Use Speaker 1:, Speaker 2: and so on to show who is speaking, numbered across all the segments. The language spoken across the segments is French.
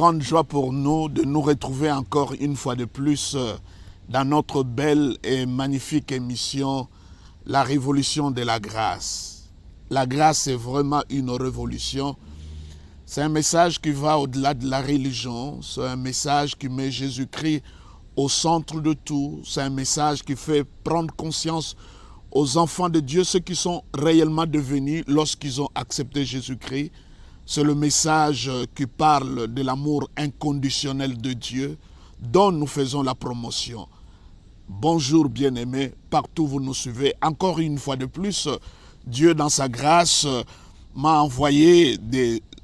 Speaker 1: grande joie pour nous de nous retrouver encore une fois de plus dans notre belle et magnifique émission La Révolution de la Grâce. La grâce est vraiment une révolution. C'est un message qui va au-delà de la religion. C'est un message qui met Jésus-Christ au centre de tout. C'est un message qui fait prendre conscience aux enfants de Dieu, ceux qui sont réellement devenus lorsqu'ils ont accepté Jésus-Christ. C'est le message qui parle de l'amour inconditionnel de Dieu dont nous faisons la promotion. Bonjour bien-aimés, partout où vous nous suivez. Encore une fois de plus, Dieu dans sa grâce m'a envoyé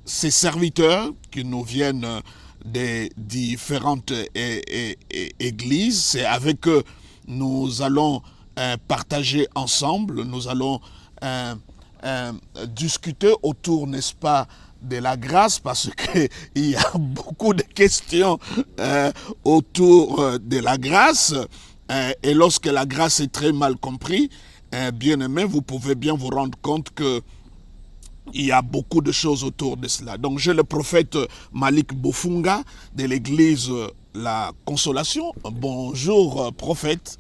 Speaker 1: ses serviteurs qui nous viennent des différentes églises. C'est avec eux nous allons partager ensemble, nous allons discuter autour, n'est-ce pas, de la grâce, parce qu'il y a beaucoup de questions autour de la grâce. Et lorsque la grâce est très mal comprise, bien aimé, vous pouvez bien vous rendre compte que il y a beaucoup de choses autour de cela. Donc j'ai le prophète Malik Bofunga de l'église La Consolation. Bonjour prophète.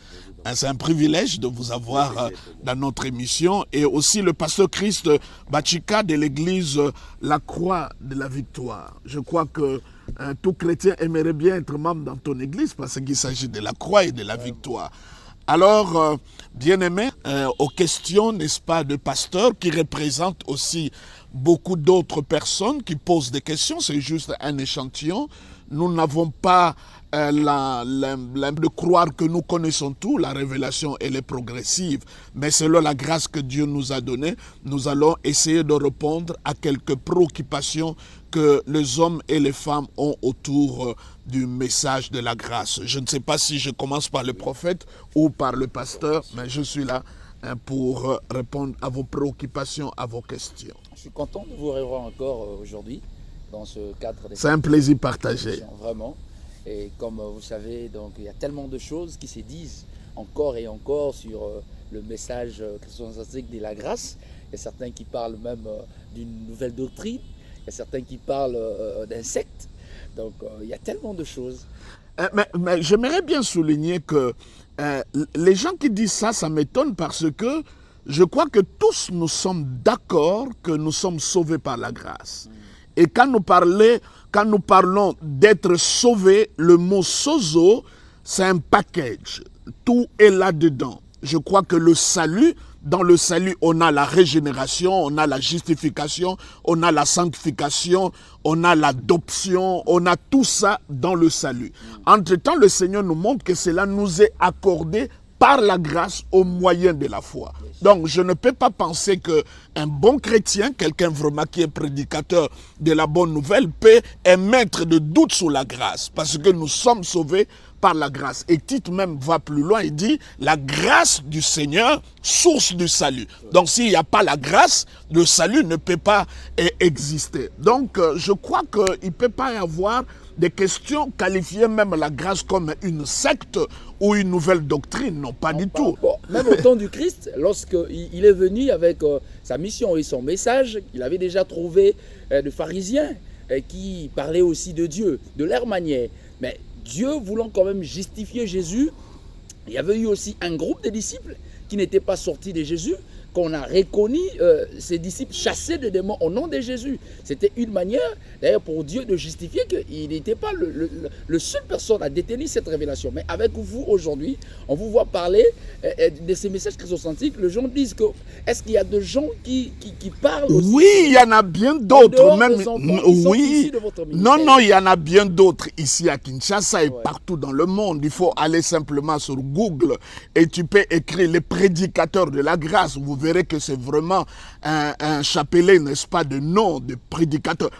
Speaker 1: C'est un privilège de vous avoir dans notre émission. Et aussi le pasteur Christ Bachika de l'église La Croix de la Victoire. Je crois que tout chrétien aimerait bien être membre dans ton église parce qu'il s'agit de la croix et de la victoire. Alors, bien-aimés, aux questions, n'est-ce pas, de pasteurs qui représentent aussi beaucoup d'autres personnes qui posent des questions. C'est juste un échantillon. Nous n'avons pas de croire que nous connaissons tout. La révélation, elle est progressive. Mais selon la grâce que Dieu nous a donnée, nous allons essayer de répondre à quelques préoccupations que les hommes et les femmes ont autour du message de la grâce. Je ne sais pas si je commence par le prophète ou par le pasteur, mais je suis là pour répondre à vos préoccupations, à vos questions.
Speaker 2: Je suis content de vous revoir encore aujourd'hui dans ce cadre.
Speaker 1: C'est un plaisir partagé.
Speaker 2: Vraiment. Et comme vous savez, donc, il y a tellement de choses qui se disent encore et encore sur le message christocentrique de la grâce. Il y a certains qui parlent même d'une nouvelle doctrine. Il y a certains qui parlent d'insectes. Donc, il y a tellement de choses.
Speaker 1: Mais j'aimerais bien souligner que les gens qui disent ça, ça m'étonne parce que je crois que tous nous sommes d'accord que nous sommes sauvés par la grâce. Et quand nous parlons d'être sauvés, le mot sozo, c'est un package. Tout est là-dedans. Je crois que le salut, dans le salut, on a la régénération, on a la justification, on a la sanctification, on a l'adoption, on a tout ça dans le salut. Entre-temps, le Seigneur nous montre que cela nous est accordé par la grâce au moyen de la foi. Donc, je ne peux pas penser qu'un bon chrétien, quelqu'un vraiment qui est prédicateur de la bonne nouvelle, peut émettre de doute sur la grâce, parce que nous sommes sauvés par la grâce. Et Tite même va plus loin, il dit, la grâce du Seigneur, source du salut. Donc, s'il n'y a pas la grâce, le salut ne peut pas exister. Donc, je crois qu'il ne peut pas y avoir des questions qualifiées même la grâce comme une secte ou une nouvelle doctrine. Non, pas du tout.
Speaker 2: Bon, même au temps du Christ, lorsqu'il est venu avec sa mission et son message, il avait déjà trouvé des pharisiens qui parlaient aussi de Dieu, de leur manière. Mais Dieu voulant quand même justifier Jésus, il y avait eu aussi un groupe de disciples qui n'étaient pas sortis de Jésus, qu'on a reconnu ces disciples chassés de démons au nom de Jésus. C'était une manière, d'ailleurs, pour Dieu de justifier qu'il n'était pas le seul personne à détenir cette révélation. Mais avec vous aujourd'hui, on vous voit parler de ces messages christocentriques. Les gens disent que, est-ce qu'il y a des gens qui parlent aussi?
Speaker 1: Oui, il y en a bien d'autres. Même, oui. Non, il y en a bien d'autres ici à Kinshasa et partout dans le monde. Il faut aller simplement sur Google et tu peux écrire les prédicateurs de la grâce. Vous verrez que c'est vraiment un chapelet, n'est-ce pas, de noms de prédicateurs.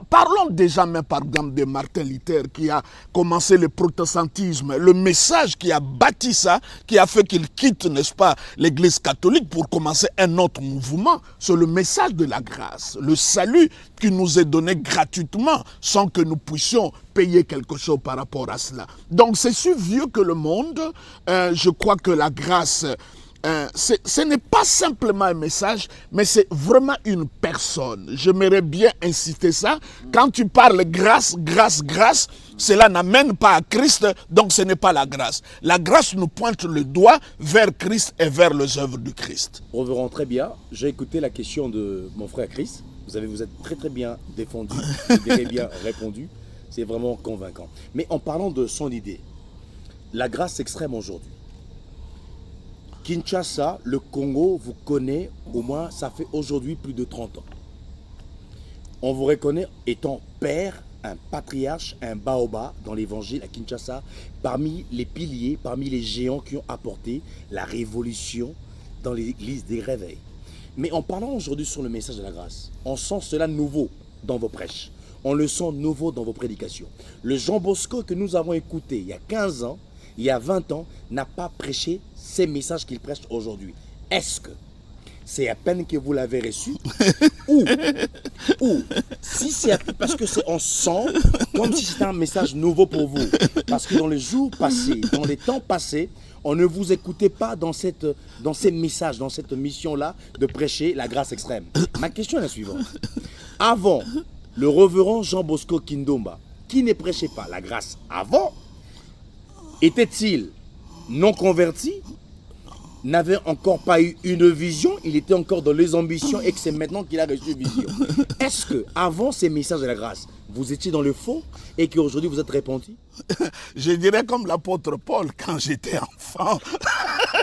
Speaker 1: Parlons déjà même par exemple de Martin Luther qui a commencé le protestantisme, le message qui a bâti ça, qui a fait qu'il quitte, n'est-ce pas, l'église catholique pour commencer un autre mouvement. C'est le message de la grâce, le salut qui nous est donné gratuitement sans que nous puissions payer quelque chose par rapport à cela. Donc c'est si vieux que le monde. Je crois que la grâce ce n'est pas simplement un message, mais c'est vraiment une personne. J'aimerais bien inciter ça. Quand tu parles grâce, grâce, grâce, cela n'amène pas à Christ, donc ce n'est pas la grâce. La grâce nous pointe le doigt vers Christ et vers les œuvres du Christ.
Speaker 3: Reverend, très bien. J'ai écouté la question de mon frère Chris. Vous êtes très très bien défendu, très bien répondu. C'est vraiment convaincant. Mais en parlant de son idée, la grâce extrême aujourd'hui. Kinshasa, le Congo vous connaît, au moins ça fait aujourd'hui plus de 30 ans. On vous reconnaît étant père, un patriarche, un baobab dans l'évangile à Kinshasa, parmi les piliers, parmi les géants qui ont apporté la révolution dans l'église des réveils. Mais en parlant aujourd'hui sur le message de la grâce, on sent cela nouveau dans vos prêches. On le sent nouveau dans vos prédications. Le Jean Bosco que nous avons écouté il y a 15 ans, il y a 20 ans, n'a pas prêché ces messages qu'il prêche aujourd'hui. Est-ce que c'est à peine que vous l'avez reçu ou si c'est parce que on sent comme si c'était un message nouveau pour vous. Parce que dans les jours passés, dans les temps passés, on ne vous écoutait pas dans ces messages, dans cette mission-là de prêcher la grâce extrême. Ma question est la suivante. Avant, le révérend Jean Bosco Kindomba, qui ne prêchait pas la grâce avant, était-il non converti, n'avait encore pas eu une vision, il était encore dans les ambitions et que c'est maintenant qu'il a reçu une vision. Est-ce que avant ces messages de la grâce, vous étiez dans le faux et qu'aujourd'hui vous êtes repenti?
Speaker 1: Je dirais comme l'apôtre Paul quand j'étais enfant.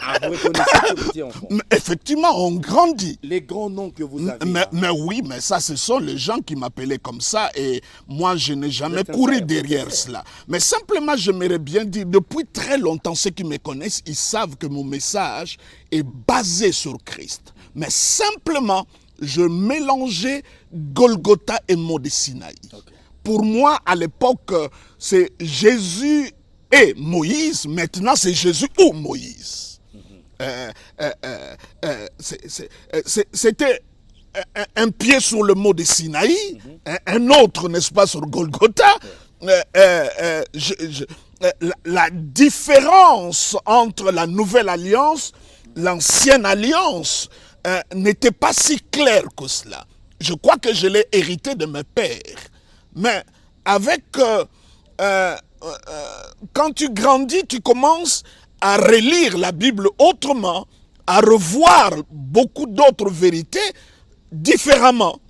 Speaker 3: Ah, vous reconnaissez que vous étiez enfant.
Speaker 1: Mais effectivement, on grandit.
Speaker 3: Les grands noms que vous avez.
Speaker 1: Mais oui, mais ça, ce sont les gens qui m'appelaient comme ça et moi, je n'ai jamais couru derrière cela. Mais simplement, j'aimerais bien dire, depuis très longtemps, ceux qui me connaissent, ils savent que mon message est basé sur Christ. Mais simplement, je mélangeais Golgotha et Mont de Sinaï. Okay. Pour moi, à l'époque, c'est Jésus et Moïse. Maintenant, c'est Jésus ou Moïse. C'était un pied sur le mont de Sinaï, un autre, n'est-ce pas, sur Golgotha. La différence entre la nouvelle alliance, l'ancienne alliance, n'était pas si claire que cela. Je crois que je l'ai hérité de mes pères. Mais avec... quand tu grandis, tu commences à relire la Bible autrement, à revoir beaucoup d'autres vérités différemment.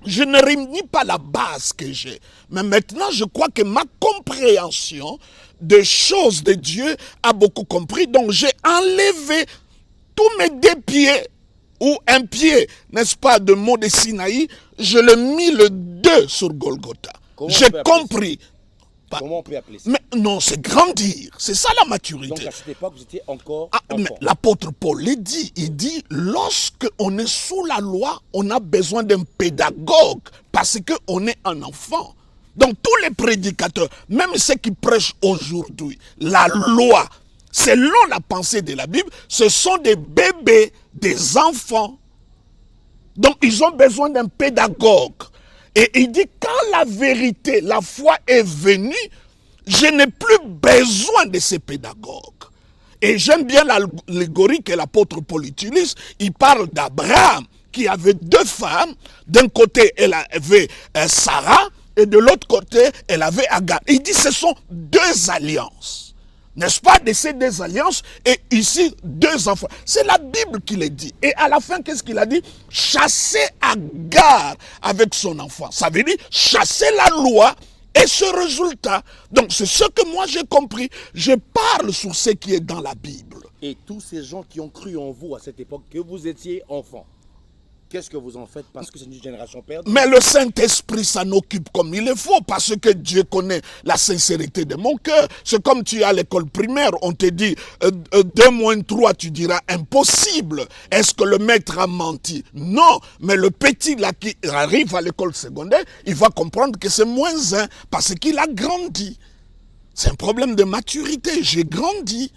Speaker 1: Je ne réunis pas la base que j'ai. Mais maintenant, je crois que ma compréhension des choses de Dieu a beaucoup compris. Donc, j'ai enlevé tous mes deux pieds, ou un pied, n'est-ce pas, de Mont de Sinaï. Je l'ai mis le 2 sur Golgotha. J'ai compris.
Speaker 3: Comment on peut appeler ça?
Speaker 1: Mais non, c'est grandir. C'est ça la maturité.
Speaker 3: Donc à cette époque, vous étiez encore
Speaker 1: enfant. L'apôtre Paul l'a dit. Il dit, lorsqu'on est sous la loi, on a besoin d'un pédagogue parce qu'on est un enfant. Donc tous les prédicateurs, même ceux qui prêchent aujourd'hui, la loi, selon la pensée de la Bible, ce sont des bébés, des enfants. Donc ils ont besoin d'un pédagogue. Et il dit, quand la vérité, la foi est venue, je n'ai plus besoin de ces pédagogues. Et j'aime bien l'allégorie que l'apôtre Paul utilise. Il parle d'Abraham, qui avait 2 femmes. D'un côté, elle avait Sarah, et de l'autre côté, elle avait Agar. Il dit, ce sont 2 alliances. N'est-ce pas, de ces 2 alliances, et ici, 2 enfants. C'est la Bible qui le dit. Et à la fin, qu'est-ce qu'il a dit? Chasser Agar avec son enfant. Ça veut dire chasser la loi et ce résultat. Donc, c'est ce que moi j'ai compris. Je parle sur ce qui est dans la Bible.
Speaker 3: Et tous ces gens qui ont cru en vous à cette époque, que vous étiez enfant, qu'est-ce que vous en faites? Parce que c'est une génération perdue.
Speaker 1: Mais le Saint-Esprit s'en occupe comme il le faut, parce que Dieu connaît la sincérité de mon cœur. C'est comme tu es à l'école primaire, on te dit 2 moins 3, tu diras impossible. Est-ce que le maître a menti? Non, mais le petit là qui arrive à l'école secondaire, il va comprendre que c'est moins 1, parce qu'il a grandi. C'est un problème de maturité, j'ai grandi.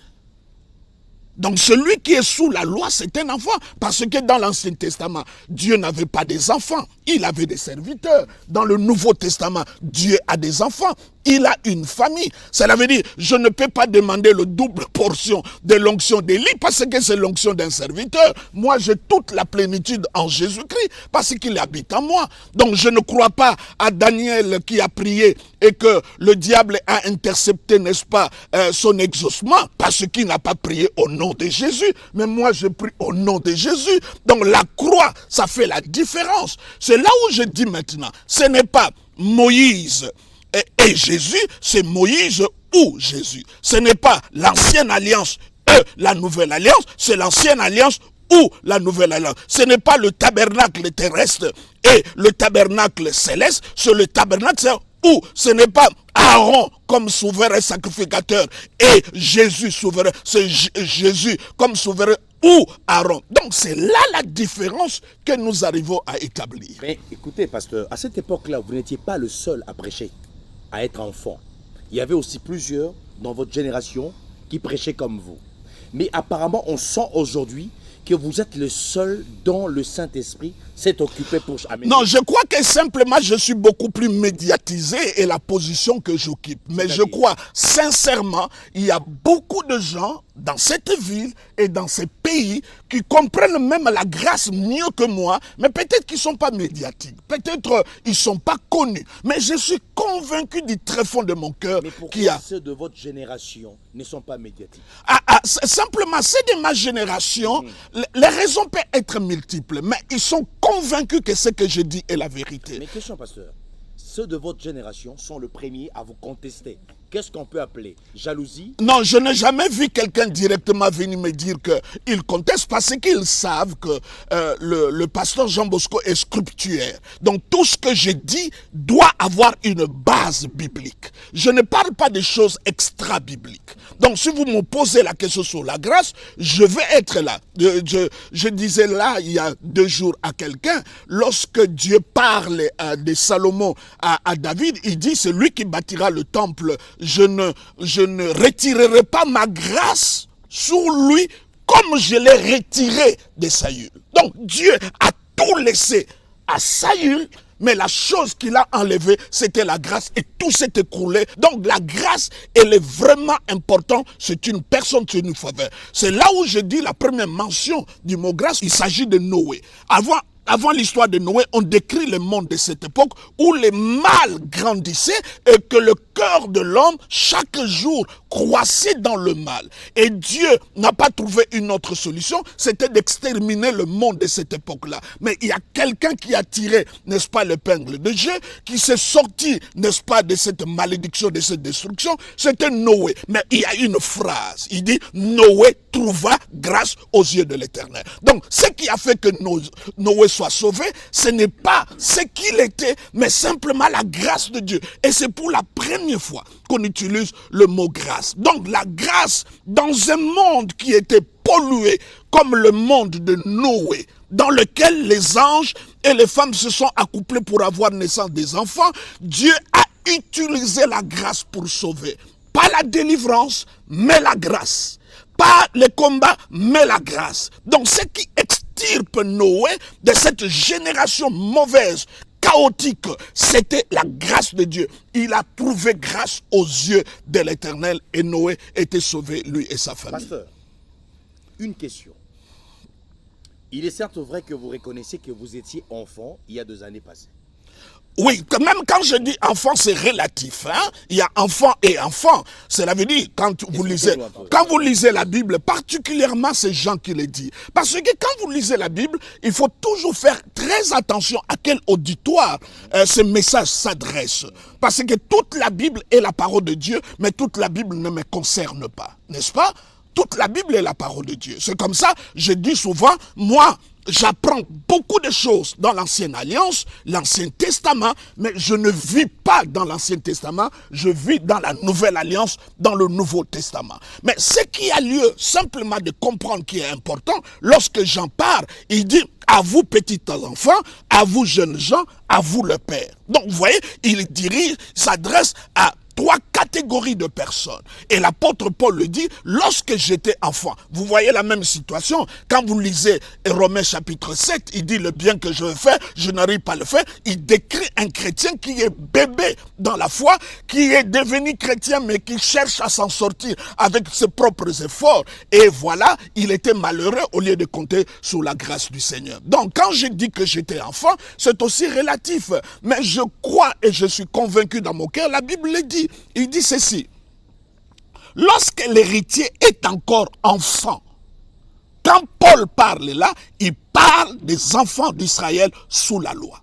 Speaker 1: Donc celui qui est sous la loi, c'est un enfant. Parce que dans l'Ancien Testament, Dieu n'avait pas des enfants. Il avait des serviteurs. Dans le Nouveau Testament, Dieu a des enfants. il a une famille. Cela veut dire, je ne peux pas demander le double portion de l'onction d'Élie parce que c'est l'onction d'un serviteur. Moi, j'ai toute la plénitude en Jésus-Christ parce qu'il habite en moi. Donc, je ne crois pas à Daniel qui a prié et que le diable a intercepté, n'est-ce pas, son exaucement parce qu'il n'a pas prié au nom de Jésus. Mais moi, je prie au nom de Jésus. Donc, la croix, ça fait la différence. C'est là où je dis maintenant, ce n'est pas Moïse et Jésus, c'est Moïse ou Jésus. Ce n'est pas l'ancienne alliance et la nouvelle alliance, c'est l'ancienne alliance ou la nouvelle alliance. Ce n'est pas le tabernacle terrestre et le tabernacle céleste, c'est le tabernacle céleste ou ce n'est pas Aaron comme souverain sacrificateur et Jésus souverain, c'est Jésus comme souverain ou Aaron. Donc c'est là la différence que nous arrivons à établir.
Speaker 3: Mais écoutez, pasteur, à cette époque-là, vous n'étiez pas le seul à prêcher, à être enfant. Il y avait aussi plusieurs dans votre génération qui prêchaient comme vous. Mais apparemment, on sent aujourd'hui que vous êtes le seul dont le Saint-Esprit s'est occupé pour amener.
Speaker 1: Non, je crois que simplement je suis beaucoup plus médiatisé et la position que j'occupe. Mais je crois sincèrement, il y a beaucoup de gens dans cette ville et dans ces pays qui comprennent même la grâce mieux que moi, mais peut-être qu'ils ne sont pas médiatiques, peut-être ils ne sont pas connus. Mais je suis convaincu du très fond de mon cœur qu'il y a...
Speaker 3: ceux de votre génération ne sont pas médiatiques?
Speaker 1: Simplement, ceux de ma génération, les raisons peuvent être multiples, mais ils sont convaincus que ce que je dis est la vérité.
Speaker 3: Mais question, pasteur, ceux de votre génération sont le premier à vous contester. Qu'est-ce qu'on peut appeler? Jalousie?
Speaker 1: Non, je n'ai jamais vu quelqu'un directement venir me dire qu'il conteste parce qu'ils savent que le pasteur Jean Bosco est scriptuaire. Donc tout ce que je dis doit avoir une base biblique. Je ne parle pas des choses extra-bibliques. Donc si vous me posez la question sur la grâce, je vais être là. Je disais là, il y a 2 jours à quelqu'un, lorsque Dieu parle de Salomon à David, il dit c'est lui qui bâtira le temple. Je ne retirerai pas ma grâce sur lui comme je l'ai retiré de Saül. Donc Dieu a tout laissé à Saül, mais la chose qu'il a enlevée, c'était la grâce et tout s'est écroulé. Donc la grâce, elle est vraiment importante. C'est une personne, c'est une faveur. C'est là où je dis la première mention du mot grâce, il s'agit de Noé. Avant l'histoire de Noé, on décrit le monde de cette époque où les mâles grandissaient et que le cœur de l'homme, chaque jour, croissait dans le mal. Et Dieu n'a pas trouvé une autre solution, c'était d'exterminer le monde de cette époque-là. Mais il y a quelqu'un qui a tiré, n'est-ce pas, l'épingle de Dieu, qui s'est sorti, n'est-ce pas, de cette malédiction, de cette destruction, c'était Noé. Mais il y a une phrase, il dit, Noé trouva grâce aux yeux de l'Éternel. Donc, ce qui a fait que Noé soit sauvé, ce n'est pas ce qu'il était, mais simplement la grâce de Dieu. Et c'est pour la première fois qu'on utilise le mot grâce. Donc la grâce dans un monde qui était pollué comme le monde de Noé, dans lequel les anges et les femmes se sont accouplés pour avoir naissance des enfants, Dieu a utilisé la grâce pour sauver. Pas la délivrance, mais la grâce. Pas les combats, mais la grâce. Donc ce qui extirpe Noé de cette génération mauvaise, chaotique, c'était la grâce de Dieu. Il a trouvé grâce aux yeux de l'Éternel et Noé était sauvé, lui et sa famille.
Speaker 3: Pasteur, une question. Il est certes vrai que vous reconnaissez que vous étiez enfant il y a 2 années passées.
Speaker 1: Oui, même quand je dis enfant, c'est relatif. Hein? Il y a enfant et enfant. Cela veut dire, quand vous lisez la Bible, particulièrement c'est Jean qui le dit. Parce que quand vous lisez la Bible, il faut toujours faire très attention à quel auditoire ce message s'adresse. Parce que toute la Bible est la parole de Dieu, mais toute la Bible ne me concerne pas. N'est-ce pas? Toute la Bible est la parole de Dieu. C'est comme ça, je dis souvent, moi, j'apprends beaucoup de choses dans l'Ancienne Alliance, l'Ancien Testament, mais je ne vis pas dans l'Ancien Testament, je vis dans la Nouvelle Alliance, dans le Nouveau Testament. Mais ce qui a lieu simplement de comprendre qui est important, lorsque j'en parle, il dit à vous petits enfants, à vous jeunes gens, à vous le Père. Donc vous voyez, il s'adresse à 3 catégorie de personnes. Et l'apôtre Paul le dit, lorsque j'étais enfant. Vous voyez la même situation. Quand vous lisez Romains chapitre 7, il dit le bien que je veux faire, je n'arrive pas à le faire. Il décrit un chrétien qui est bébé dans la foi, qui est devenu chrétien mais qui cherche à s'en sortir avec ses propres efforts. Et voilà, il était malheureux au lieu de compter sur la grâce du Seigneur. Donc quand je dis que j'étais enfant, c'est aussi relatif. Mais je crois et je suis convaincu dans mon cœur, la Bible le dit. Il dit ceci. Lorsque l'héritier est encore enfant, quand Paul parle là, il parle des enfants d'Israël sous la loi.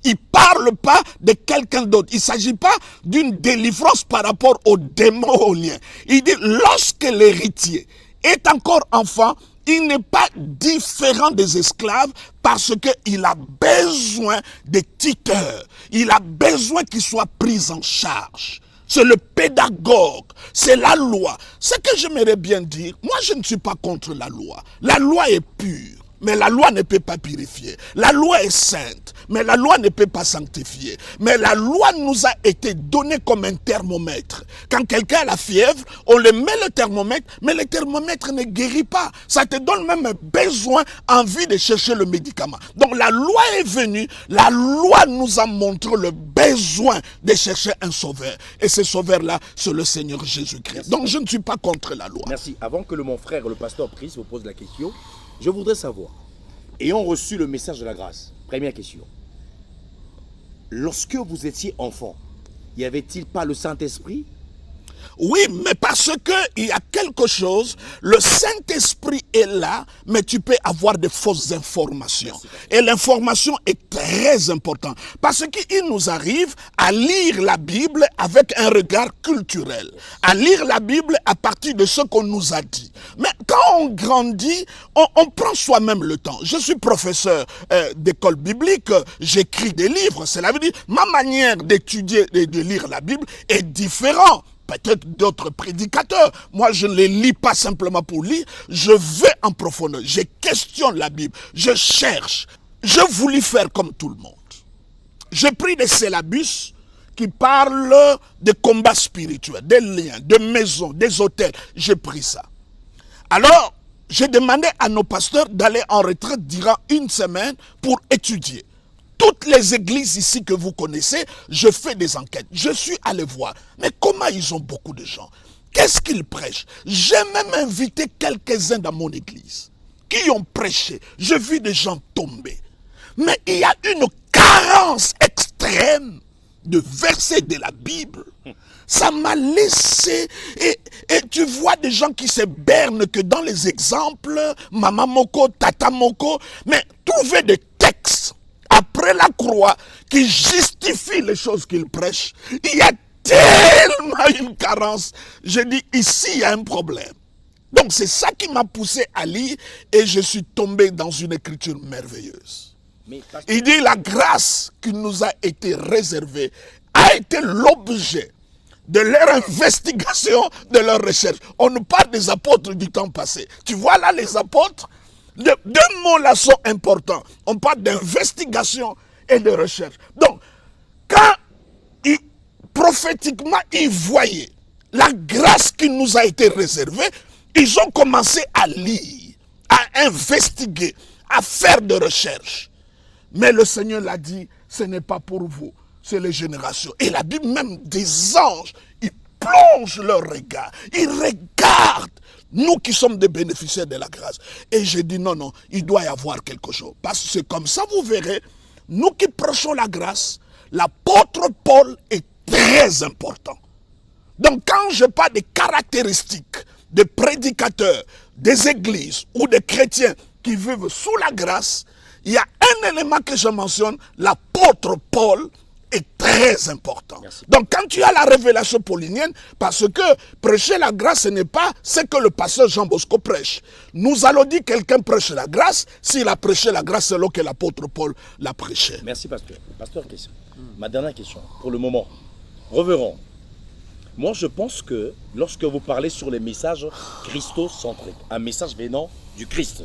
Speaker 1: Il ne parle pas de quelqu'un d'autre. Il ne s'agit pas d'une délivrance par rapport aux démoniens. Il dit, lorsque l'héritier est encore enfant, il n'est pas différent des esclaves parce qu'il a besoin des tuteurs. Il a besoin qu'il soit pris en charge. C'est le pédagogue, c'est la loi. Ce que j'aimerais bien dire, moi je ne suis pas contre la loi. La loi est pure, mais la loi ne peut pas purifier. La loi est sainte, mais la loi ne peut pas sanctifier. Mais la loi nous a été donnée comme un thermomètre. Quand quelqu'un a la fièvre, on le met le thermomètre, mais le thermomètre ne guérit pas. Ça te donne même un besoin, envie de chercher le médicament. Donc la loi est venue, la loi nous a montré le besoin de chercher un sauveur. Et ce sauveur-là, c'est le Seigneur Jésus-Christ. Donc je ne suis pas contre la loi.
Speaker 3: Merci. Avant que mon frère, le pasteur Chris, vous pose la question, je voudrais savoir, ayant reçu le message de la grâce, première question. Lorsque vous étiez enfant, y avait-il pas le Saint-Esprit?
Speaker 1: Oui, mais parce qu'il y a quelque chose, le Saint-Esprit est là, mais tu peux avoir de fausses informations. Et l'information est très importante, parce qu'il nous arrive à lire la Bible avec un regard culturel, à lire la Bible à partir de ce qu'on nous a dit. Mais quand on grandit, on prend soi-même le temps. Je suis professeur d'école biblique, j'écris des livres, cela veut dire ma manière d'étudier et de lire la Bible est différente. Peut-être d'autres prédicateurs. Moi, je ne les lis pas simplement pour lire. Je vais en profondeur. Je questionne la Bible. Je cherche. Je voulais faire comme tout le monde. J'ai pris des syllabus qui parlent de combats spirituels, des liens, de maisons, des hôtels. J'ai pris ça. Alors, j'ai demandé à nos pasteurs d'aller en retraite durant une semaine pour étudier. Toutes les églises ici que vous connaissez, je fais des enquêtes. Je suis allé voir. Mais comment ils ont beaucoup de gens? Qu'est-ce qu'ils prêchent? J'ai même invité quelques-uns dans mon église qui ont prêché. J'ai vu des gens tomber. Mais il y a une carence extrême de versets de la Bible. Ça m'a laissé, et tu vois des gens qui se bernent que dans les exemples, Maman Moko, Tata Moko, mais trouver des textes après la croix qui justifient les choses qu'ils prêchent. Il y a tellement une carence. Je dis, ici, il y a un problème. Donc c'est ça qui m'a poussé à lire et je suis tombé dans une écriture merveilleuse. Il dit, la grâce qui nous a été réservée a été l'objet de leur investigation, de leur recherche. On nous parle des apôtres du temps passé. Tu vois là les apôtres, deux mots là sont importants. On parle d'investigation et de recherche. Donc, quand prophétiquement ils voyaient la grâce qui nous a été réservée, ils ont commencé à lire, à investiguer, à faire des recherches. Mais le Seigneur l'a dit, ce n'est pas pour vous, c'est les générations. Et la Bible même des anges, ils plongent leur regard, ils regardent nous qui sommes des bénéficiaires de la grâce. Et j'ai dit non, non, il doit y avoir quelque chose. Parce que c'est comme ça, vous verrez, nous qui prêchons la grâce, l'apôtre Paul est très important. Donc quand je parle des caractéristiques des prédicateurs, des églises ou des chrétiens qui vivent sous la grâce, il y a un élément que je mentionne, l'apôtre Paul est très important. Merci. Donc quand tu as la révélation paulinienne, parce que prêcher la grâce, ce n'est pas ce que le pasteur Jean Bosco prêche. Nous allons dire quelqu'un prêche la grâce, s'il a prêché la grâce, c'est là que l'apôtre Paul l'a prêché.
Speaker 3: Merci pasteur. Pasteur, question. Ma dernière question, pour le moment. Reverend, moi je pense que lorsque vous parlez sur les messages christocentriques, un message venant du Christ.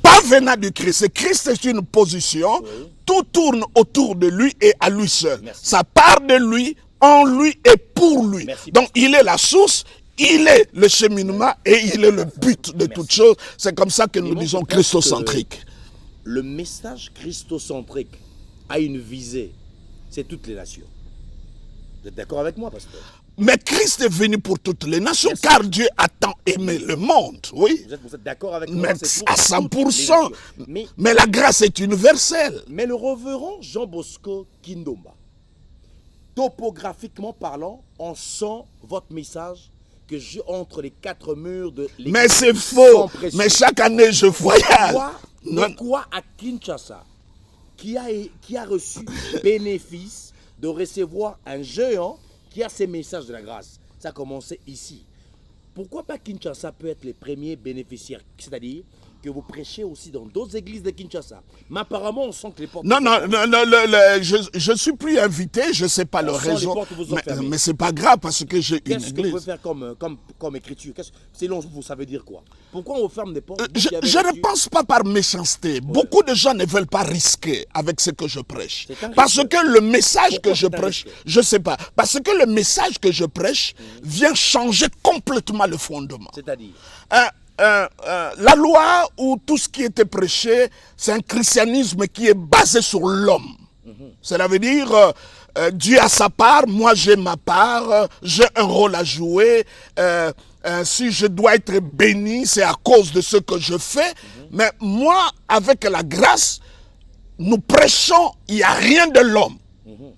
Speaker 1: Pas venant du Christ. Christ est une position, oui. Tout tourne autour de lui et à lui seul. Merci. Ça part de lui en lui et pour lui.
Speaker 3: Merci.
Speaker 1: Donc il est la source, il est le cheminement et il est le but de toute chose. C'est comme ça que nous disons christocentrique.
Speaker 3: Le message christocentrique a une visée, c'est toutes les nations. Vous êtes d'accord avec moi, pasteur?
Speaker 1: Mais Christ est venu pour toutes les nations, car Dieu a tant aimé le monde, oui.
Speaker 3: Vous êtes d'accord avec moi?
Speaker 1: Mais à 100%.
Speaker 3: Mais
Speaker 1: la grâce est universelle.
Speaker 3: le révérend Jean Bosco Kindomba, topographiquement parlant, on sent votre message que je entre les quatre murs de l'église.
Speaker 1: Mais c'est faux. Mais chaque année, je voyage.
Speaker 3: Pourquoi à Kinshasa, qui a reçu le bénéfice de recevoir un géant qui a ces messages de la grâce? Ça a commencé ici. Pourquoi pas Kinshasa peut être les premiers bénéficiaires? C'est-à-dire que vous prêchez aussi dans d'autres églises de Kinshasa. Mais apparemment, on sent que les portes...
Speaker 1: Non, je ne suis plus invité, je ne sais pas le raison. Mais ce n'est pas grave parce que j'ai une église.
Speaker 3: Qu'est-ce que vous pouvez faire comme écriture? Selon vous, ça veut dire quoi? Pourquoi on ferme des portes?
Speaker 1: Je ne pense pas par méchanceté. Ouais. Beaucoup de gens ne veulent pas risquer avec ce que je prêche. Parce que le message que je prêche, je ne sais pas, parce que le message que je prêche vient changer complètement le fondement.
Speaker 3: C'est-à-dire
Speaker 1: la loi ou tout ce qui était prêché, c'est un christianisme qui est basé sur l'homme. Cela veut dire, Dieu a sa part, moi j'ai ma part, j'ai un rôle à jouer. Si je dois être béni, c'est à cause de ce que je fais. Mais moi, avec la grâce, nous prêchons, il n'y a rien de l'homme.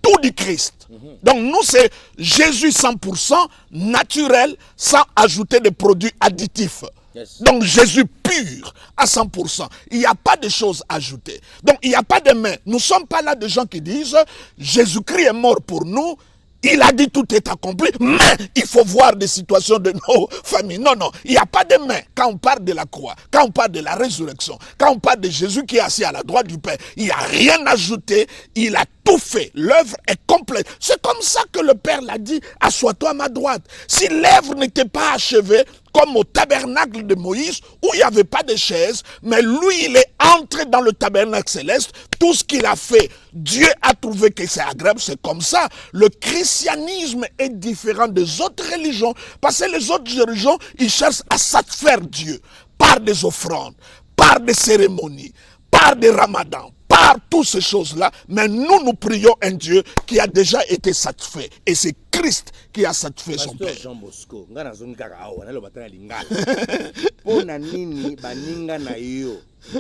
Speaker 1: Tout du Christ. Donc nous, c'est Jésus 100% naturel, sans ajouter des produits additifs. Yes. Donc Jésus pur à 100%. Il n'y a pas de choses ajoutées. Donc il n'y a pas de mais. Nous ne sommes pas là de gens qui disent Jésus-Christ est mort pour nous. Il a dit tout est accompli, mais il faut voir des situations de nos familles. Non, non, il n'y a pas de mais. Quand on parle de la croix, quand on parle de la résurrection, quand on parle de Jésus qui est assis à la droite du Père, il n'y a rien ajouté, il a tout fait. L'œuvre est complète. C'est comme ça que le Père l'a dit, assois-toi à ma droite. Si l'œuvre n'était pas achevée, comme au tabernacle de Moïse, où il n'y avait pas de chaise, mais lui, il est entré dans le tabernacle céleste, tout ce qu'il a fait, Dieu a trouvé que c'est agréable, c'est comme ça. Le christianisme est différent des autres religions, parce que les autres religions, ils cherchent à satisfaire Dieu par des offrandes, par des cérémonies, par des ramadans, par toutes ces choses-là, mais nous prions un Dieu qui a déjà été satisfait. Et c'est Christ qui a satisfait son Père.
Speaker 3: Jean Bosco,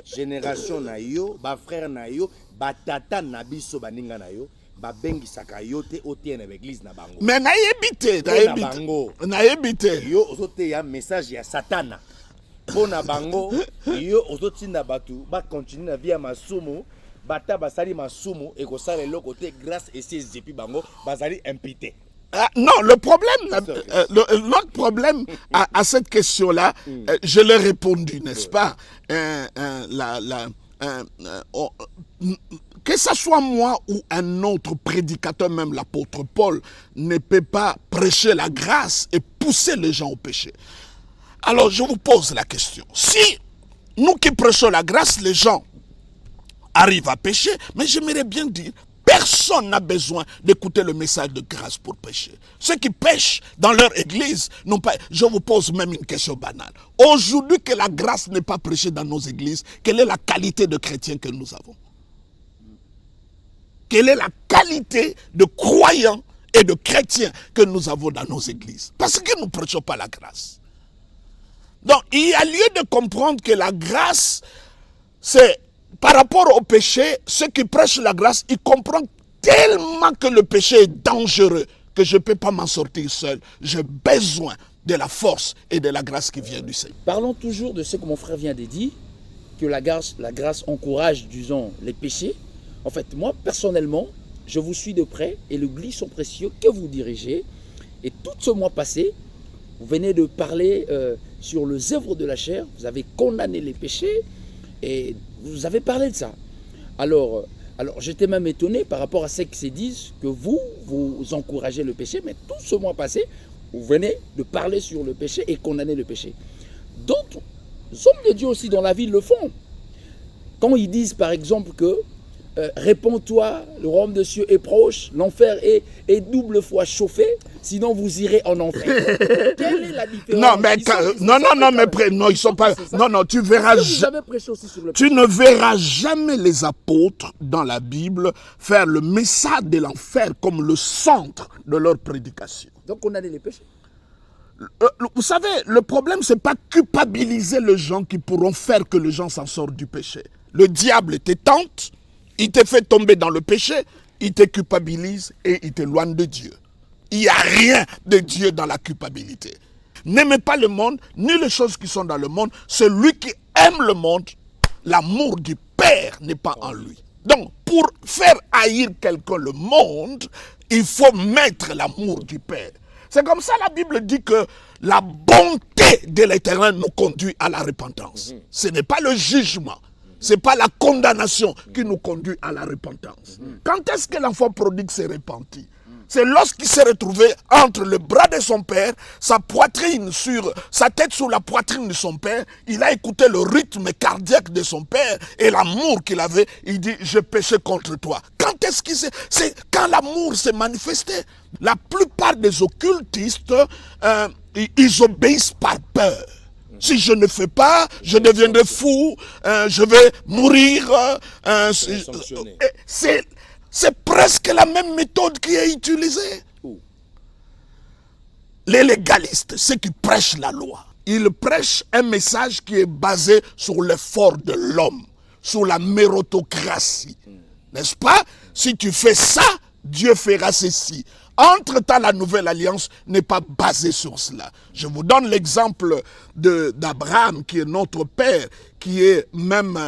Speaker 3: génération na yo, ba frère na yo, ba tata na biso baninga na yo, ba bengi saka yo te ote na église na bango.
Speaker 1: Mais na yebite,
Speaker 3: yo ozote ya message ya satana. Bona bango, yo ozotinda batu, ba continue na via masumu. Bata basali masumu et kosala le côté grâce et ses épis bango basali imputé.
Speaker 1: Non, le problème, notre problème à cette question-là, je l'ai répondu, n'est-ce pas? Que ce soit moi ou un autre prédicateur, même l'apôtre Paul, ne peut pas prêcher la grâce et pousser les gens au péché. Alors, je vous pose la question. Si nous qui prêchons la grâce, les gens arrivent à pécher, mais j'aimerais bien dire, personne n'a besoin d'écouter le message de grâce pour pécher. Ceux qui pêchent dans leur église n'ont pas... Je vous pose même une question banale. Aujourd'hui que la grâce n'est pas prêchée dans nos églises, quelle est la qualité de chrétiens que nous avons? Quelle est la qualité de croyants et de chrétiens que nous avons dans nos églises? Parce que nous ne prêchons pas la grâce. Donc, il y a lieu de comprendre que la grâce, c'est... Par rapport au péché, ceux qui prêchent la grâce, ils comprennent tellement que le péché est dangereux que je ne peux pas m'en sortir seul. J'ai besoin de la force et de la grâce qui vient du Seigneur.
Speaker 2: Parlons toujours de ce que mon frère vient de dire, que la grâce encourage, disons, les péchés. En fait, moi, personnellement, je vous suis de près et le glisson précieux que vous dirigez. Et tout ce mois passé, vous venez de parler sur les œuvres de la chair. Vous avez condamné les péchés et vous avez parlé de ça. Alors j'étais même étonné par rapport à ce qui se dit que vous encouragez le péché, mais tout ce mois passé, vous venez de parler sur le péché et condamner le péché. D'autres hommes de Dieu aussi dans la ville le font. Quand ils disent par exemple que réponds-toi, le royaume de cieux est proche, l'enfer est double fois chauffé, sinon vous irez en enfer. Quelle est la différence?
Speaker 1: Non, mais non, ils sont pas. Non, tu verras.
Speaker 2: Vous avez prêché aussi sur le
Speaker 1: Tu ne verras jamais les apôtres dans la Bible faire le message de l'enfer comme le centre de leur prédication.
Speaker 2: Donc on a les péchés.
Speaker 1: Vous savez, le problème, c'est pas culpabiliser les gens qui pourront faire que les gens s'en sortent du péché. Le diable te tente, il te fait tomber dans le péché, il te culpabilise et il t'éloigne de Dieu. Il n'y a rien de Dieu dans la culpabilité. N'aimez pas le monde, ni les choses qui sont dans le monde. Celui qui aime le monde, l'amour du Père n'est pas en lui. Donc, pour faire haïr quelqu'un le monde, il faut mettre l'amour du Père. C'est comme ça la Bible dit que la bonté de l'Éternel nous conduit à la repentance. Ce n'est pas le jugement. Ce n'est pas la condamnation qui nous conduit à la repentance. Quand est-ce que l'enfant prodigue s'est repenti? C'est lorsqu'il s'est retrouvé entre le bras de son père, sa tête sur la poitrine de son père. Il a écouté le rythme cardiaque de son père et l'amour qu'il avait. Il dit, je péché contre toi. Quand est-ce qu'il s'est... C'est quand l'amour s'est manifesté. La plupart des occultistes, ils obéissent par peur. Si je ne fais pas, je deviendrai fou, je vais mourir. C'est presque la même méthode qui est utilisée. Les légalistes, ceux qui prêchent la loi, ils prêchent un message qui est basé sur l'effort de l'homme, sur la méritocratie. N'est-ce pas? Si tu fais ça, Dieu fera ceci. Entre-temps, la nouvelle alliance n'est pas basée sur cela. Je vous donne l'exemple d'Abraham, qui est notre père, qui est même...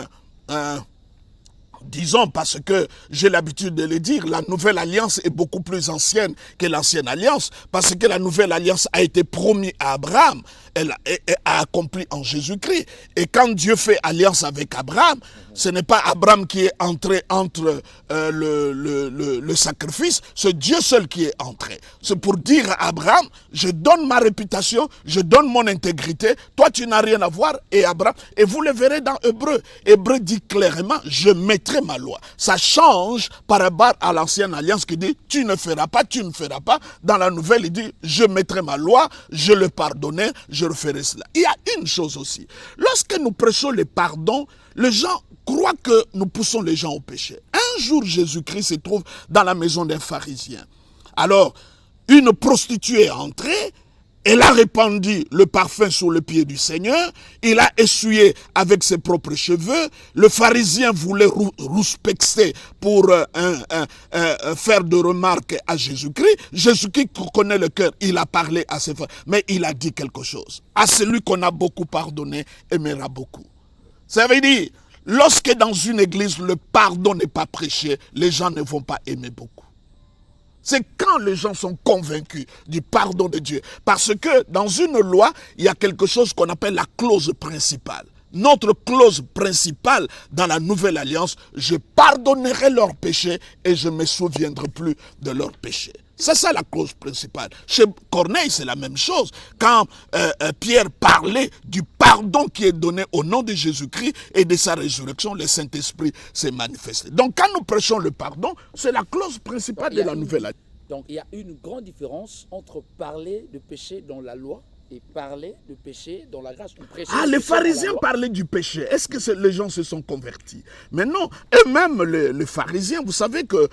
Speaker 1: disons, parce que j'ai l'habitude de le dire, la nouvelle alliance est beaucoup plus ancienne que l'ancienne alliance, parce que la nouvelle alliance a été promise à Abraham, elle a accompli en Jésus-Christ. Et quand Dieu fait alliance avec Abraham, ce n'est pas Abraham qui est entré entre le sacrifice, c'est Dieu seul qui est entré. C'est pour dire à Abraham, je donne ma réputation, je donne mon intégrité, toi tu n'as rien à voir, et Abraham, et vous le verrez dans Hébreu. Hébreu dit clairement, je mettrai ma loi. Ça change par rapport à l'ancienne alliance qui dit, tu ne feras pas, tu ne feras pas. Dans la nouvelle, il dit, je mettrai ma loi, je le pardonnerai, je referai cela. Il y a une chose aussi, lorsque nous prêchons le pardon, les gens croient que nous poussons les gens au péché. Un jour, Jésus-Christ se trouve dans la maison d'un pharisien. Alors, une prostituée est entrée, elle a répandu le parfum sur le pied du Seigneur, il a essuyé avec ses propres cheveux, le pharisien voulait rouspexer pour faire de remarques à Jésus-Christ. Jésus-Christ connaît le cœur, il a parlé à ses frères, mais il a dit quelque chose. À celui qu'on a beaucoup pardonné, aimera beaucoup. Ça veut dire, lorsque dans une église, le pardon n'est pas prêché, les gens ne vont pas aimer beaucoup. C'est quand les gens sont convaincus du pardon de Dieu. Parce que dans une loi, il y a quelque chose qu'on appelle la clause principale. Notre clause principale dans la nouvelle alliance, je pardonnerai leurs péchés et je ne me souviendrai plus de leurs péchés. C'est ça la clause principale. Chez Corneille, c'est la même chose. Quand Pierre parlait du pardon qui est donné au nom de Jésus-Christ et de sa résurrection, le Saint-Esprit s'est manifesté. Donc quand nous prêchons le pardon, c'est la clause principale de la nouvelle alliance.
Speaker 2: Donc il y a une grande différence entre parler de péché dans la loi et parler de péché dans la grâce.
Speaker 1: Les pharisiens parlaient du péché. Est-ce que les gens se sont convertis? Mais non. Et même les pharisiens, vous savez que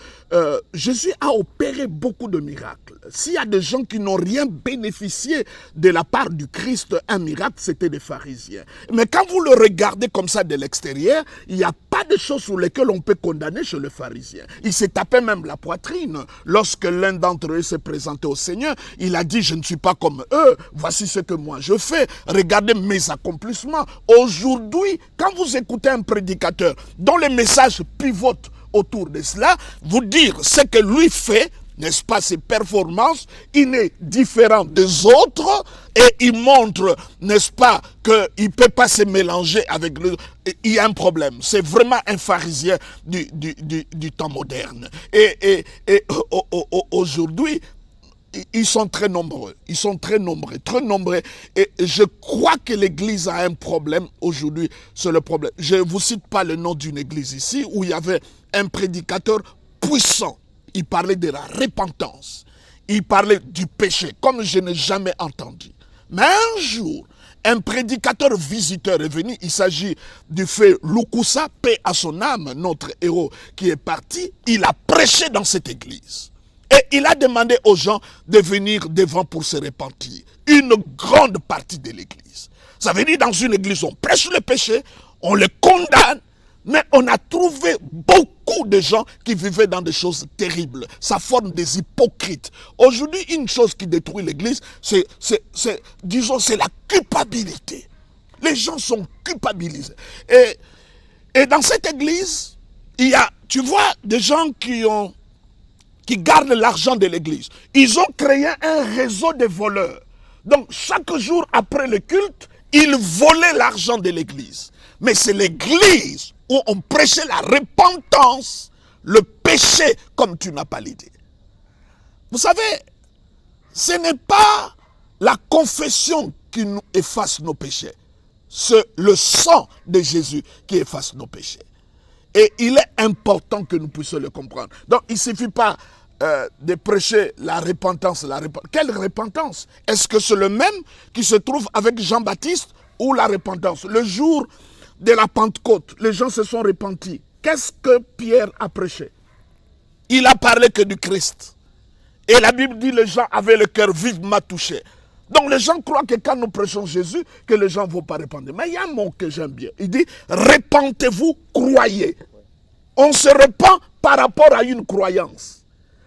Speaker 1: Jésus a opéré beaucoup de miracles. S'il y a des gens qui n'ont rien bénéficié de la part du Christ, un miracle, c'était des pharisiens. Mais quand vous le regardez comme ça de l'extérieur, il n'y a pas de choses sur lesquelles on peut condamner chez le pharisien. Il s'est tapé même la poitrine. Lorsque l'un d'entre eux s'est présenté au Seigneur, il a dit, je ne suis pas comme eux, voici ce que moi je fais, regardez mes accomplissements. Aujourd'hui, quand vous écoutez un prédicateur dont les messages pivotent autour de cela, vous dire ce que lui fait, n'est-ce pas, ses performances, il est différent des autres et il montre, n'est-ce pas, qu'il ne peut pas se mélanger avec le... Il y a un problème. C'est vraiment un pharisien du temps moderne. Et aujourd'hui, ils sont très nombreux. Ils sont très nombreux, très nombreux. Et je crois que l'Église a un problème aujourd'hui. C'est le problème. Je ne vous cite pas le nom d'une église ici où il y avait un prédicateur puissant. Il parlait de la repentance. Il parlait du péché, comme je n'ai jamais entendu. Mais un jour, un prédicateur visiteur est venu. Il s'agit du fait Lukusa, paix à son âme, notre héros qui est parti. Il a prêché dans cette église. Et il a demandé aux gens de venir devant pour se repentir. Une grande partie de l'église. Ça veut dire dans une église, on prêche le péché, on le condamne, mais on a trouvé beaucoup de gens qui vivaient dans des choses terribles. Ça forme des hypocrites. Aujourd'hui, une chose qui détruit l'église, c'est la culpabilité. Les gens sont culpabilisés. Et dans cette église, il y a, tu vois, des gens qui gardent l'argent de l'église. Ils ont créé un réseau de voleurs. Donc, chaque jour après le culte, ils volaient l'argent de l'église. Mais c'est l'église où on prêchait la repentance, le péché, comme tu n'as pas l'idée. Vous savez, ce n'est pas la confession qui nous efface nos péchés. C'est le sang de Jésus qui efface nos péchés. Et il est important que nous puissions le comprendre. Donc, il ne suffit pas de prêcher la repentance. Quelle repentance? Est-ce que c'est le même qui se trouve avec Jean-Baptiste ou la repentance? Le jour de la Pentecôte, les gens se sont repentis. Qu'est-ce que Pierre a prêché? Il a parlé que du Christ. Et la Bible dit que les gens avaient le cœur vivement touché. Donc les gens croient que quand nous prêchons Jésus, que les gens ne vont pas répandre. Mais il y a un mot que j'aime bien. Il dit, repentez-vous, croyez. On se repent par rapport à une croyance.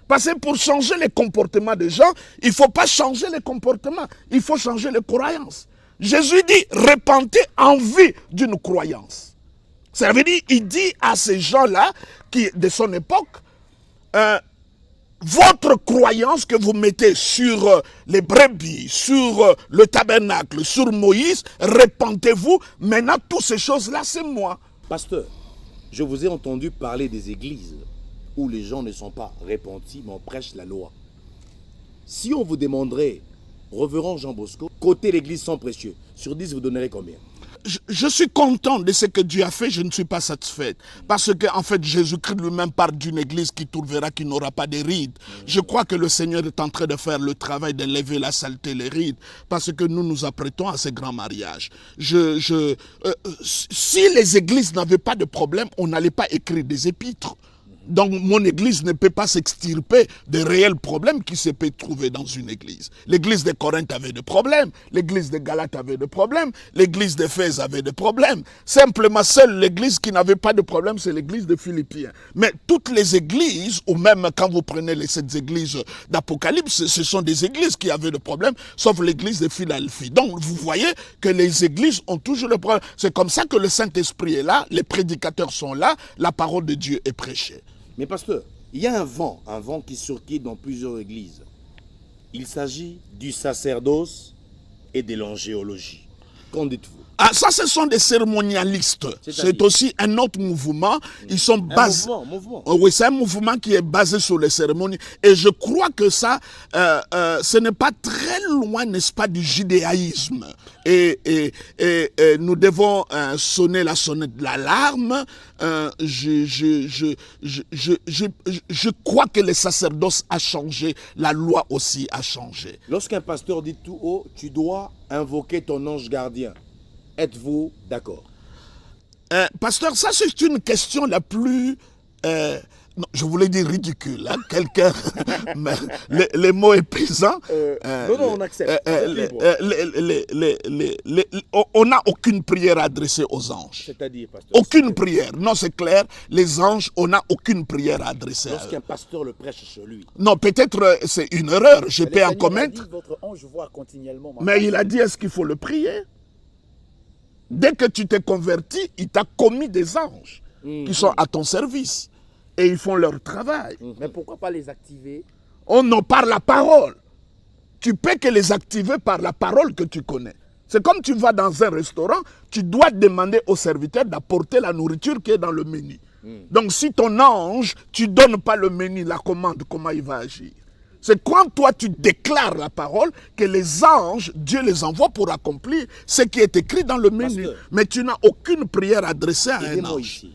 Speaker 1: Parce que pour changer les comportements des gens, il ne faut pas changer les comportements, il faut changer les croyances. Jésus dit, repentez en vue d'une croyance. Ça veut dire, il dit à ces gens-là, de son époque, votre croyance que vous mettez sur les brebis, sur le tabernacle, sur Moïse, repentez-vous, maintenant toutes ces choses-là, c'est moi.
Speaker 3: Pasteur, je vous ai entendu parler des églises où les gens ne sont pas repentis, mais on prêche la loi. Si on vous demanderait, Révérend Jean Bosco, côté l'église sans précieux, sur 10, vous donnerez combien?
Speaker 1: Je suis content de ce que Dieu a fait, je ne suis pas satisfait. Parce que, en fait, Jésus-Christ lui-même parle d'une église qui trouvera qui n'aura pas de rides. Je crois que le Seigneur est en train de faire le travail de lever la saleté, les rides, parce que nous nous apprêtons à ce grand mariage. Si les églises n'avaient pas de problème, on n'allait pas écrire des épîtres. Donc mon église ne peut pas s'extirper de réels problèmes qui se peuvent trouver dans une église. L'église de Corinthe avait des problèmes, l'église de Galate avait des problèmes, l'église d'Éphèse avait des problèmes. Simplement, seule l'église qui n'avait pas de problème, c'est l'église de Philippiens. Mais toutes les églises, ou même quand vous prenez ces églises d'Apocalypse, ce sont des églises qui avaient des problèmes, sauf l'église de Philadelphie. Donc vous voyez que les églises ont toujours des problèmes. C'est comme ça que le Saint-Esprit est là, les prédicateurs sont là, la parole de Dieu est prêchée.
Speaker 3: Mais pasteur, il y a un vent qui circule dans plusieurs églises. Il s'agit du sacerdoce et de l'angéologie. Qu'en dites-vous?
Speaker 1: Ah, ça, ce sont des cérémonialistes. C'est aussi un autre mouvement. Ils sont basés.
Speaker 3: Mouvement.
Speaker 1: Oui, c'est un mouvement qui est basé sur les cérémonies. Et je crois que ça, ce n'est pas très loin, n'est-ce pas, du judaïsme. Et nous devons sonner la sonnette de l'alarme. Je crois que le sacerdoce a changé, la loi aussi a changé.
Speaker 3: Lorsqu'un pasteur dit tout haut, tu dois invoquer ton ange gardien. Êtes-vous d'accord?
Speaker 1: Pasteur, ça c'est une question la plus... non, je voulais dire ridicule. Hein? Quelqu'un... les mots est pesant.
Speaker 3: Non, on accepte.
Speaker 1: On n'a aucune prière adressée aux anges.
Speaker 3: C'est-à-dire, pasteur?
Speaker 1: Aucune prière. Non, c'est clair. Les anges, on n'a aucune prière adressée à eux.
Speaker 3: Lorsqu'un pasteur le prêche chez lui.
Speaker 1: Non, peut-être c'est une erreur. Je peux en commettre.
Speaker 2: Votre ange voit continuellement.
Speaker 1: Mais il a dit, est-ce qu'il faut le prier? Dès que tu t'es converti, il t'a commis des anges qui sont à ton service. Et ils font leur travail.
Speaker 2: Mais pourquoi pas les activer?
Speaker 1: On en parle la parole. Tu peux que les activer par la parole que tu connais. C'est comme tu vas dans un restaurant, tu dois demander au serviteur d'apporter la nourriture qui est dans le menu. Donc si ton ange, tu ne donnes pas le menu, la commande, comment il va agir? C'est quand toi tu déclares la parole que les anges, Dieu les envoie pour accomplir ce qui est écrit dans le menu.
Speaker 3: Pasteur,
Speaker 1: Mais tu n'as aucune prière adressée à un
Speaker 3: aidez-moi
Speaker 1: ange.
Speaker 3: ici.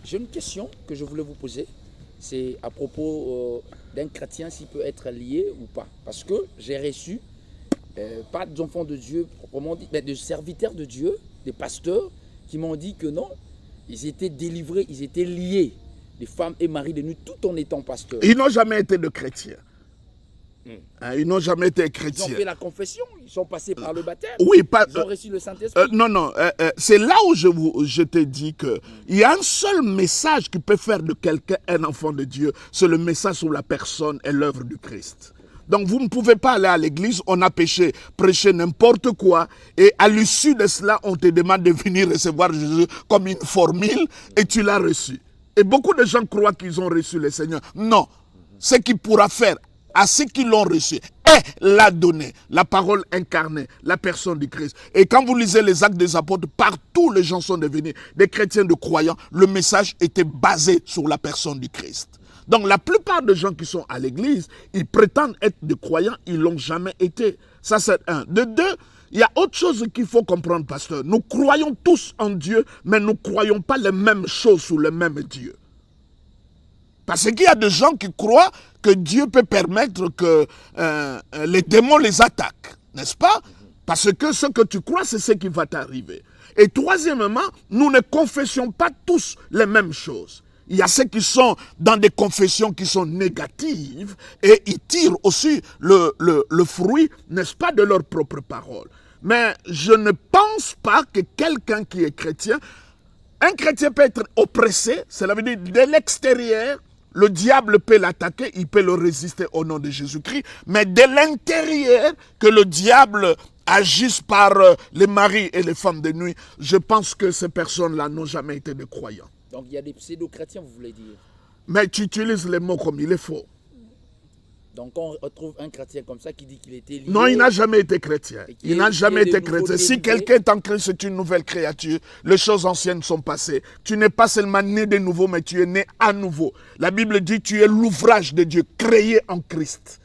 Speaker 2: J'ai une question que je voulais vous poser. C'est à propos d'un chrétien s'il peut être lié ou pas. Parce que j'ai reçu, pas d'enfants de Dieu proprement dit, mais de serviteurs de Dieu, des pasteurs, qui m'ont dit que non, ils étaient délivrés, ils étaient liés, des femmes et maris de nuit, tout en étant pasteurs.
Speaker 1: Ils n'ont jamais été de chrétiens. Hein, ils n'ont jamais été
Speaker 2: Ils ont
Speaker 1: chrétiens.
Speaker 2: fait la confession, ils sont passés par le baptême,
Speaker 1: Oui, pas,
Speaker 2: ils ont reçu le Saint-Esprit.
Speaker 1: non, c'est là où je te dis qu'il y a un seul message qui peut faire de quelqu'un un enfant de Dieu, c'est le message sur la personne et l'œuvre du Christ. Donc vous ne pouvez pas aller à l'église, on a péché, prêcher n'importe quoi, et à l'issue de cela, on te demande de venir recevoir Jésus comme une formule, et tu l'as reçu. Et beaucoup de gens croient qu'ils ont reçu le Seigneur. Non, ce qu'il pourra faire à ceux qui l'ont reçu est l'a donné, la parole incarnée, la personne du Christ. Et quand vous lisez les Actes des Apôtres, partout les gens sont devenus des chrétiens de croyants. Le message était basé sur la personne du Christ. Donc la plupart des gens qui sont à l'église, ils prétendent être des croyants, ils ne l'ont jamais été. Ça c'est un. De deux, il y a autre chose qu'il faut comprendre, pasteur. Nous croyons tous en Dieu, mais nous ne croyons pas les mêmes choses sur le même Dieu. Parce qu'il y a des gens qui croient que Dieu peut permettre que les démons les attaquent, n'est-ce pas? Parce que ce que tu crois, c'est ce qui va t'arriver. Et troisièmement, nous ne confessions pas tous les mêmes choses. Il y a ceux qui sont dans des confessions qui sont négatives et ils tirent aussi le fruit, n'est-ce pas, de leur propre parole. Mais je ne pense pas que quelqu'un qui est chrétien, un chrétien peut être oppressé, cela veut dire de l'extérieur, le diable peut l'attaquer, il peut le résister au nom de Jésus-Christ, mais de l'intérieur, que le diable agisse par les maris et les femmes de nuit, je pense que ces personnes-là n'ont jamais été des croyants.
Speaker 2: Donc il y a des pseudo-chrétiens, vous voulez dire.
Speaker 1: Mais tu utilises les mots comme il est faux.
Speaker 2: Donc on retrouve un chrétien comme ça qui dit qu'il était lié.
Speaker 1: Non, il n'a jamais été chrétien. Il n'a jamais été chrétien. Si quelqu'un est en Christ, c'est une nouvelle créature. Les choses anciennes sont passées. Tu n'es pas seulement né de nouveau, mais tu es né à nouveau. La Bible dit tu es l'ouvrage de Dieu, créé en Christ.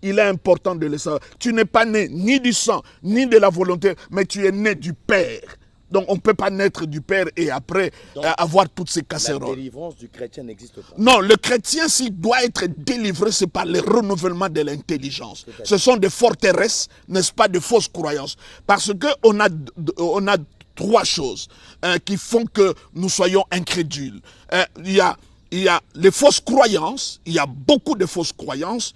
Speaker 1: Il est important de le savoir. Tu n'es pas né ni du sang, ni de la volonté, mais tu es né du Père. Donc on ne peut pas naître du Père et après avoir toutes ces casseroles.
Speaker 3: La délivrance du chrétien n'existe pas.
Speaker 1: Non, le chrétien, s'il doit être délivré, c'est par le renouvellement de l'intelligence. Ce sont des forteresses, n'est-ce pas, de fausses croyances. Parce qu'on a trois choses qui font que nous soyons incrédules. Il y a les fausses croyances, il y a beaucoup de fausses croyances.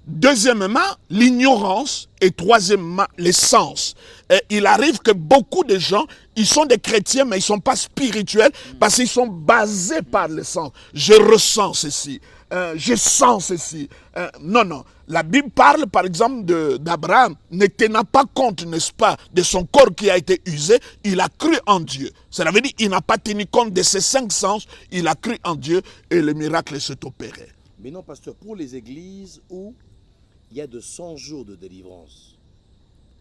Speaker 1: Deuxièmement, l'ignorance. Et troisièmement, les sens. Et il arrive que beaucoup de gens, ils sont des chrétiens, mais ils ne sont pas spirituels parce qu'ils sont basés par le sens. Je ressens ceci. Je sens ceci. Non. La Bible parle, par exemple, d'Abraham, ne tenant pas compte, n'est-ce pas, de son corps qui a été usé, il a cru en Dieu. Cela veut dire qu'il n'a pas tenu compte de ses 5 sens, il a cru en Dieu et le miracle s'est opéré.
Speaker 3: Mais non, pasteur, pour les églises où il y a de 100 jours de délivrance,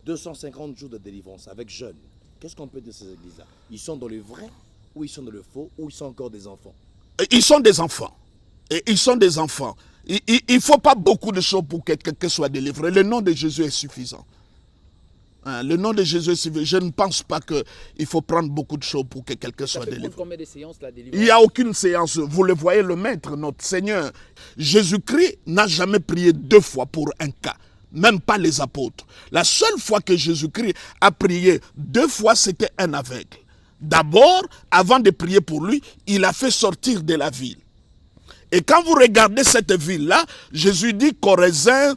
Speaker 3: 250 jours de délivrance avec jeunes, qu'est-ce qu'on peut dire de ces églises-là? Ils sont dans le vrai, ou ils sont dans le faux, ou ils sont encore des enfants?
Speaker 1: Ils sont des enfants. Et ils sont des enfants. Il ne faut pas beaucoup de choses pour que quelqu'un soit délivré. Le nom de Jésus est suffisant. Le nom de Jésus est suffisant. Je ne pense pas qu'il faut prendre beaucoup de choses pour que quelqu'un soit délivré.
Speaker 2: Combien de séances la délivrance?
Speaker 1: Il n'y a aucune séance. Vous le voyez, le Maître, notre Seigneur. Jésus-Christ n'a jamais prié 2 fois pour un cas. Même pas les apôtres. La seule fois que Jésus-Christ a prié 2 fois, c'était un aveugle. D'abord, avant de prier pour lui, il a fait sortir de la ville. Et quand vous regardez cette ville-là, Jésus dit Chorazin,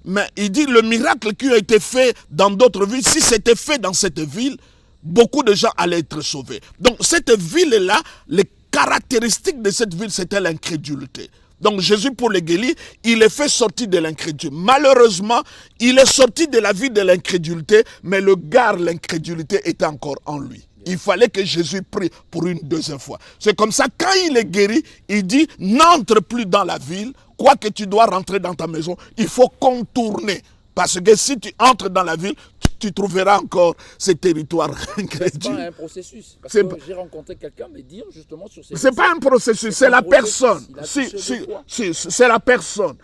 Speaker 1: mais il dit le miracle qui a été fait dans d'autres villes, si c'était fait dans cette ville, beaucoup de gens allaient être sauvés. Donc cette ville-là, les caractéristiques de cette ville, c'était l'incrédulité. Donc Jésus, pour les guérir, il est fait sortir de l'incrédulité. Malheureusement, il est sorti de la vie de l'incrédulité, mais le gars, l'incrédulité était encore en lui. Il fallait que Jésus prie pour une 2e fois. C'est comme ça, quand il est guéri, il dit, n'entre plus dans la ville, quoique tu dois rentrer dans ta maison, il faut contourner. Parce que si tu entres dans la ville, tu trouveras encore ces territoires incrédules.
Speaker 2: C'est pas un processus. Parce que j'ai rencontré quelqu'un me dire justement sur ces...
Speaker 1: C'est pas un processus, c'est la personne. C'est la personne.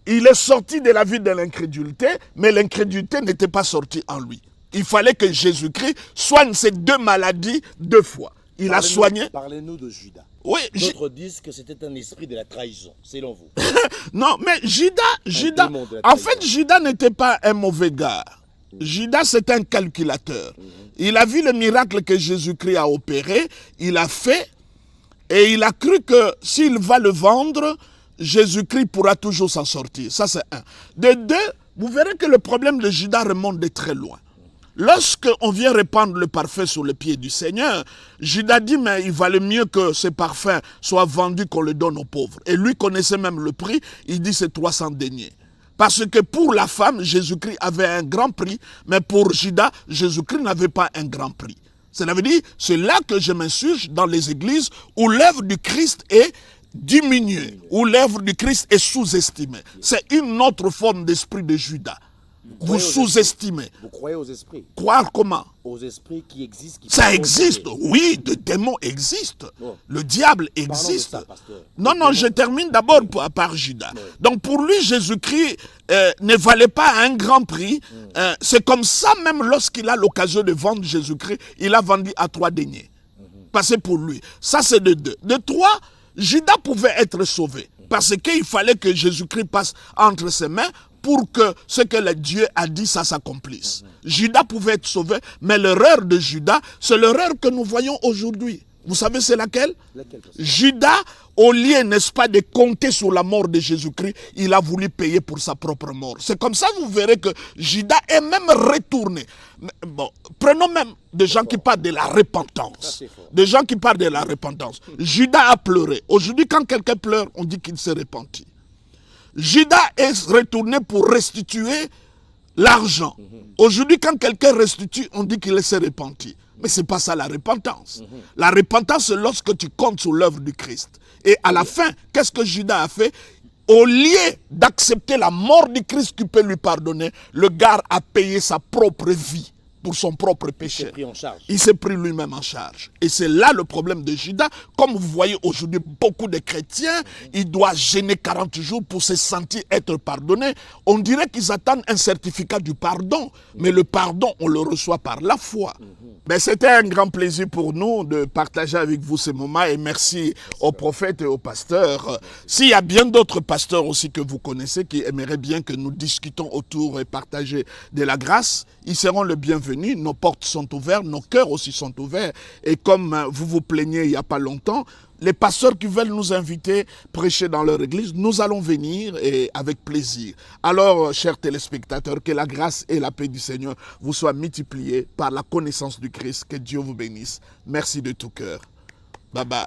Speaker 1: il est sorti de la vie de l'incrédulité, mais l'incrédulité n'était pas sortie en lui. Il fallait que Jésus-Christ soigne ces deux maladies 2 fois. Il a soigné.
Speaker 3: Parlez-nous de Judas.
Speaker 1: Oui,
Speaker 3: D'autres disent que c'était un esprit de la trahison, selon vous.
Speaker 1: non, mais Judas, en fait, Judas n'était pas un mauvais gars. Judas, c'est un calculateur. Il a vu le miracle que Jésus-Christ a opéré, il a fait, et il a cru que s'il va le vendre, Jésus-Christ pourra toujours s'en sortir. Ça, c'est un. De 2, vous verrez que le problème de Judas remonte de très loin. Lorsqu'on vient répandre le parfum sur le pied du Seigneur, Judas dit, mais il valait mieux que ce parfum soit vendu qu'on le donne aux pauvres. Et lui connaissait même le prix, il dit c'est 300 deniers. Parce que pour la femme, Jésus-Christ avait un grand prix, mais pour Judas, Jésus-Christ n'avait pas un grand prix. Cela veut dire, c'est là que je m'insurge dans les églises où l'œuvre du Christ est diminuée, où l'œuvre du Christ est sous-estimée. C'est une autre forme d'esprit de Judas. Vous sous-estimez.
Speaker 3: Vous croyez aux esprits?
Speaker 1: Croire comment?
Speaker 3: Aux esprits qui existent.
Speaker 1: Ça existe, oui, des démons existent.
Speaker 3: Oh.
Speaker 1: Le diable existe.
Speaker 3: Ça, pasteur.
Speaker 1: Non, je termine d'abord par Judas. Oui. Donc pour lui, Jésus-Christ ne valait pas un grand prix. C'est comme ça, même lorsqu'il a l'occasion de vendre Jésus-Christ, il a vendu à 3 deniers. Passez pour lui. Ça, c'est de 2. De 3, Judas pouvait être sauvé. Parce qu'il fallait que Jésus-Christ passe entre ses mains pour que ce que le Dieu a dit, ça s'accomplisse. Judas pouvait être sauvé, mais l'erreur de Judas, c'est l'erreur que nous voyons aujourd'hui. Vous savez c'est laquelle? Judas, au lieu, n'est-ce pas, de compter sur la mort de Jésus-Christ, il a voulu payer pour sa propre mort. C'est comme ça, vous verrez que Judas est même retourné. Bon, prenons même des gens qui parlent de la repentance. Des gens qui parlent de la repentance. Judas a pleuré. Aujourd'hui, quand quelqu'un pleure, on dit qu'il s'est repenti. Judas est retourné pour restituer l'argent. Aujourd'hui, quand quelqu'un restitue, on dit qu'il s'est repenti. Mais ce n'est pas ça la repentance. La repentance, c'est lorsque tu comptes sur l'œuvre du Christ. Et à la fin, qu'est-ce que Judas a fait? Au lieu d'accepter la mort du Christ qui peut lui pardonner, le gars a payé sa propre vie pour son propre péché. Il s'est pris lui-même en charge. Et c'est là le problème de Judas. Comme vous voyez aujourd'hui, beaucoup de chrétiens, ils doivent gêner 40 jours pour se sentir être pardonnés. On dirait qu'ils attendent un certificat du pardon. Mais le pardon, on le reçoit par la foi. Mais c'était un grand plaisir pour nous de partager avec vous ces moments. Et merci aux prophètes et aux pasteurs. S'il y a bien d'autres pasteurs aussi que vous connaissez qui aimeraient bien que nous discutons autour et partager de la grâce, ils seront le bienvenu. Nos portes sont ouvertes, nos cœurs aussi sont ouverts. Et comme vous vous plaignez il n'y a pas longtemps, les pasteurs qui veulent nous inviter prêcher dans leur église, nous allons venir et avec plaisir. Alors, chers téléspectateurs, que la grâce et la paix du Seigneur vous soient multipliées par la connaissance du Christ. Que Dieu vous bénisse. Merci de tout cœur. Bye bye.